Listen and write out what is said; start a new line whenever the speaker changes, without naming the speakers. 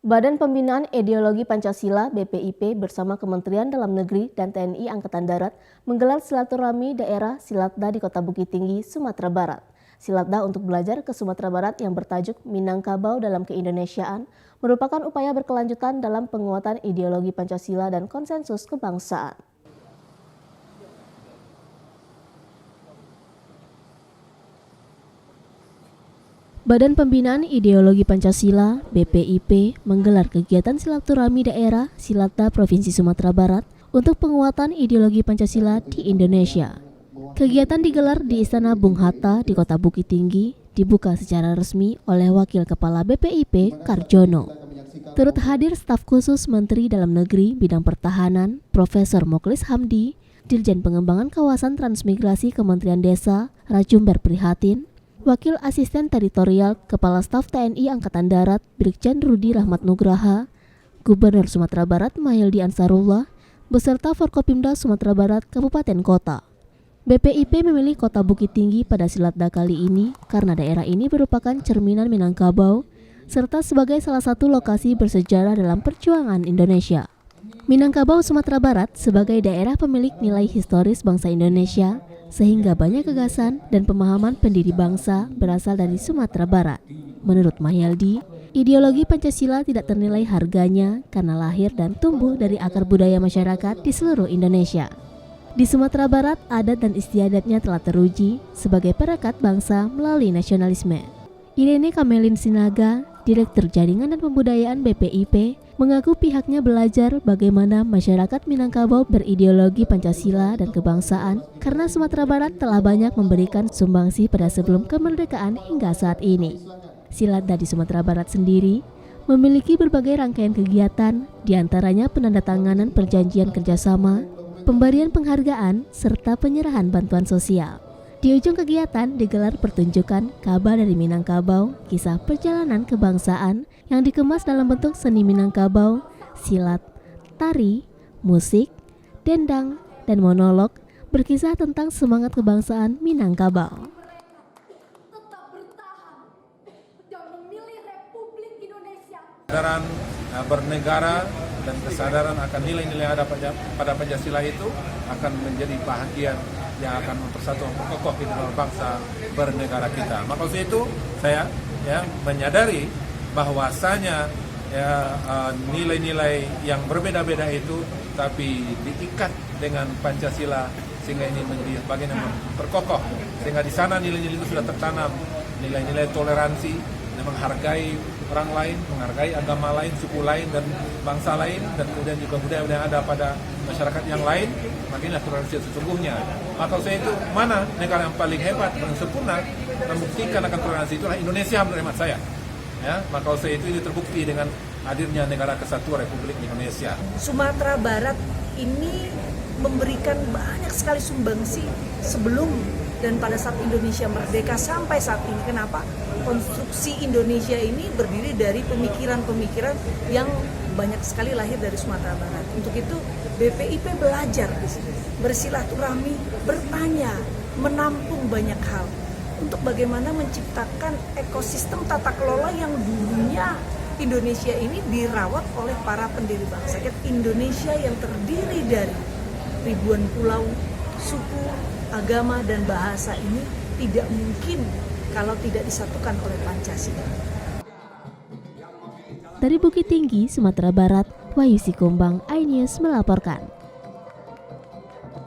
Badan Pembinaan Ideologi Pancasila (BPIP) bersama Kementerian Dalam Negeri dan TNI Angkatan Darat menggelar silaturahmi daerah Silatda di Kota Bukit Tinggi, Sumatera Barat. Silatda untuk belajar ke Sumatera Barat yang bertajuk Minangkabau dalam Keindonesiaan merupakan upaya berkelanjutan dalam penguatan ideologi Pancasila dan konsensus kebangsaan. Badan Pembinaan Ideologi Pancasila (BPIP) menggelar kegiatan silaturahmi daerah Silatda Provinsi Sumatera Barat untuk penguatan ideologi Pancasila di Indonesia. Kegiatan digelar di Istana Bung Hatta di Kota Bukit Tinggi, dibuka secara resmi oleh Wakil Kepala BPIP Karjono. Turut hadir staf khusus Menteri Dalam Negeri Bidang Pertahanan, Profesor Moklis Hamdi, Dirjen Pengembangan Kawasan Transmigrasi Kementerian Desa, Rajumber Prihatin, Wakil Asisten Teritorial Kepala Staf TNI Angkatan Darat Brigjen Rudi Rahmat Nugraha, Gubernur Sumatera Barat Mahyildi Ansarullah, beserta Forkopimda Sumatera Barat Kabupaten Kota. BPIP memilih Kota Bukit Tinggi pada Silatda kali ini karena daerah ini merupakan cerminan Minangkabau, serta sebagai salah satu lokasi bersejarah dalam perjuangan Indonesia. Minangkabau Sumatera Barat sebagai daerah pemilik nilai historis bangsa Indonesia, sehingga banyak gagasan dan pemahaman pendiri bangsa berasal dari Sumatera Barat. Menurut Mahyildi, ideologi Pancasila tidak ternilai harganya karena lahir dan tumbuh dari akar budaya masyarakat di seluruh Indonesia. Di Sumatera Barat, adat dan istiadatnya telah teruji sebagai perekat bangsa melalui nasionalisme. Irene Kamelin Sinaga, Direktur Jaringan dan Pembudayaan BPIP, mengaku pihaknya belajar bagaimana masyarakat Minangkabau berideologi Pancasila dan kebangsaan karena Sumatera Barat telah banyak memberikan sumbangsi pada sebelum kemerdekaan hingga saat ini. Silatda di Sumatera Barat sendiri memiliki berbagai rangkaian kegiatan, diantaranya penandatanganan perjanjian kerjasama, pemberian penghargaan, serta penyerahan bantuan sosial. Di ujung kegiatan digelar pertunjukan Kabar dari Minangkabau, kisah perjalanan kebangsaan yang dikemas dalam bentuk seni Minangkabau, silat, tari, musik, dendang, dan monolog berkisah tentang semangat kebangsaan Minangkabau.
Kesadaran bernegara dan kesadaran akan nilai-nilai ada pada Pancasila itu akan menjadi bahagian yang akan mempersatu kokoh dalam bangsa bernegara kita. Maka untuk itu saya menyadari bahwasanya nilai-nilai yang berbeda-beda itu tapi diikat dengan Pancasila sehingga ini menjadi bagian yang memperkokoh, sehingga di sana nilai-nilai itu sudah tertanam, nilai-nilai toleransi, menghargai orang lain, menghargai agama lain, suku lain, dan bangsa lain, dan kemudian juga budaya yang ada pada masyarakat yang lain. Makinlah toleransi sesungguhnya. Maka saya itu mana negara yang paling hebat, paling sempurna membuktikan akan toleransi itulah Indonesia menurut hemat saya. Ya, maka saya itu ini terbukti dengan hadirnya Negara Kesatuan Republik Indonesia.
Sumatera Barat ini memberikan banyak sekali sumbangsi sebelum dan pada saat Indonesia merdeka sampai saat ini. Kenapa? Konstruksi Indonesia ini berdiri dari pemikiran-pemikiran yang banyak sekali lahir dari Sumatera Barat. Untuk itu BPIP belajar di sini, bersilaturahmi, bertanya, menampung banyak hal untuk bagaimana menciptakan ekosistem tata kelola yang dulunya Indonesia ini dirawat oleh para pendiri bangsa. Indonesia yang terdiri dari ribuan pulau, suku, agama, dan bahasa ini tidak mungkin kalau tidak disatukan oleh Pancasila.
Dari Bukit Tinggi, Sumatera Barat, Wahyu Sikumbang, iNews melaporkan.